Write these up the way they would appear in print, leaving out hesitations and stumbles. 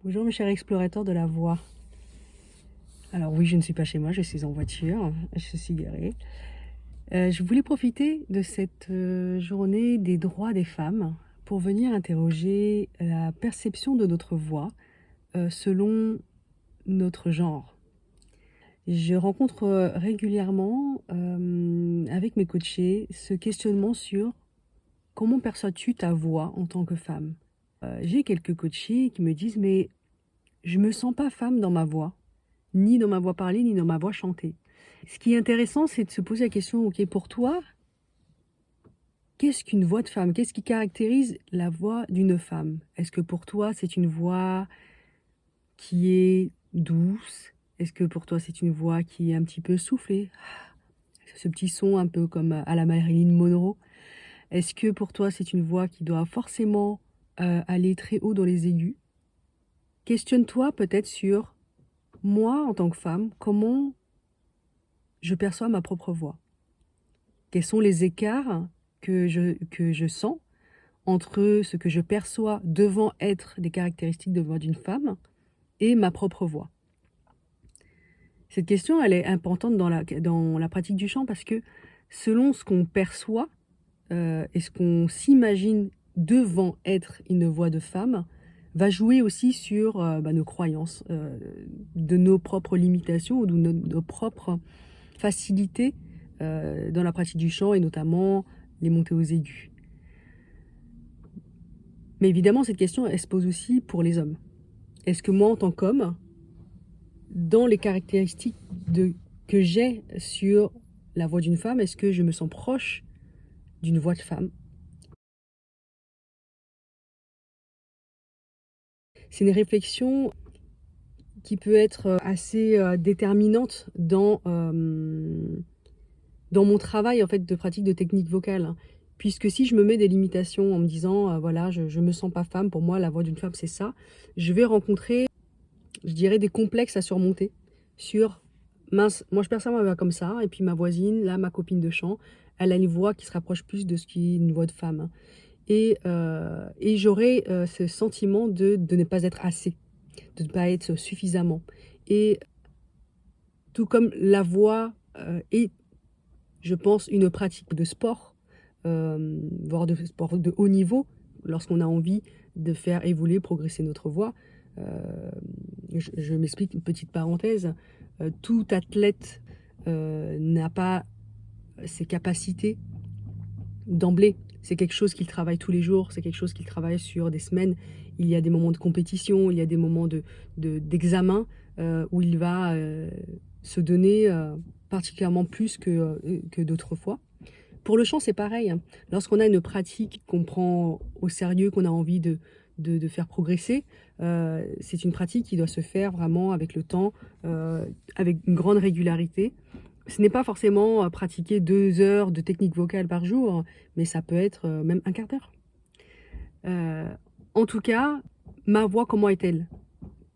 Bonjour mes chers explorateurs de la voix. Alors oui, je ne suis pas chez moi, je suis en voiture, je suis garée. Je voulais profiter de cette journée des droits des femmes pour venir interroger la perception de notre voix selon notre genre. Je rencontre régulièrement avec mes coachés ce questionnement sur comment perçois-tu ta voix en tant que femme. J'ai quelques coachés qui me disent mais je me sens pas femme dans ma voix. Ni dans ma voix parlée, ni dans ma voix chantée. Ce qui est intéressant, c'est de se poser la question, OK, pour toi, qu'est-ce qu'une voix de femme? Qu'est-ce qui caractérise la voix d'une femme? Est-ce que pour toi, c'est une voix qui est douce? Est-ce que pour toi, c'est une voix qui est un petit peu soufflée? Ce petit son un peu comme à la Marilyn Monroe. Est-ce que pour toi, c'est une voix qui doit forcément aller très haut dans les aigus? Questionne-toi peut-être sur moi, en tant que femme, comment je perçois ma propre voix. Quels sont les écarts que je sens entre ce que je perçois devant être des caractéristiques de voix d'une femme et ma propre voix. Cette question, elle est importante dans la pratique du chant parce que selon ce qu'on perçoit et ce qu'on s'imagine devant être une voix de femme, va jouer aussi sur nos croyances, de nos propres limitations ou de nos propres facilités dans la pratique du chant et notamment les montées aux aigus. Mais évidemment, cette question, elle se pose aussi pour les hommes. Est-ce que moi, en tant qu'homme, dans les caractéristiques que j'ai sur la voix d'une femme, est-ce que je me sens proche d'une voix de femme? C'est une réflexion qui peut être assez déterminante dans mon travail en fait, de pratique de technique vocale. Puisque si je me mets des limitations en me disant, voilà, je me sens pas femme, pour moi, la voix d'une femme, c'est ça, je vais rencontrer, je dirais, des complexes à surmonter sur, mince, moi je perçois ma voix comme ça, et puis ma voisine, là, ma copine de chant, elle a une voix qui se rapproche plus de ce qui est une voix de femme. Et j'aurai ce sentiment de ne pas être assez, de ne pas être suffisamment. Et tout comme la voix est, je pense, une pratique de sport, voire de sport de haut niveau, lorsqu'on a envie de faire évoluer, progresser notre voix. Je m'explique, une petite parenthèse. Tout athlète n'a pas ses capacités d'emblée. C'est quelque chose qu'il travaille tous les jours, c'est quelque chose qu'il travaille sur des semaines. Il y a des moments de compétition, il y a des moments d'examen où il va se donner particulièrement plus que d'autres fois. Pour le chant, c'est pareil, hein. Lorsqu'on a une pratique qu'on prend au sérieux, qu'on a envie de faire progresser, c'est une pratique qui doit se faire vraiment avec le temps, avec une grande régularité. Ce n'est pas forcément pratiquer 2 heures de technique vocale par jour, mais ça peut être même un quart d'heure. En tout cas, ma voix, comment est-elle?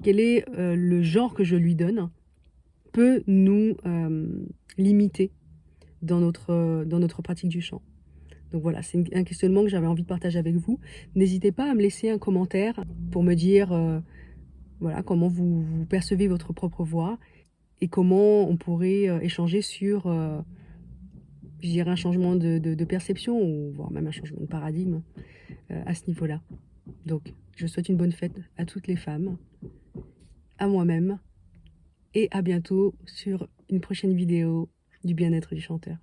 Quel est le genre que je lui donne peut nous limiter dans notre pratique du chant. Donc voilà, c'est un questionnement que j'avais envie de partager avec vous. N'hésitez pas à me laisser un commentaire pour me dire voilà, comment vous percevez votre propre voix et comment on pourrait échanger sur, je dirais, un changement de perception ou voire même un changement de paradigme à ce niveau-là. Donc, je souhaite une bonne fête à toutes les femmes, à moi-même et à bientôt sur une prochaine vidéo du bien-être du chanteur.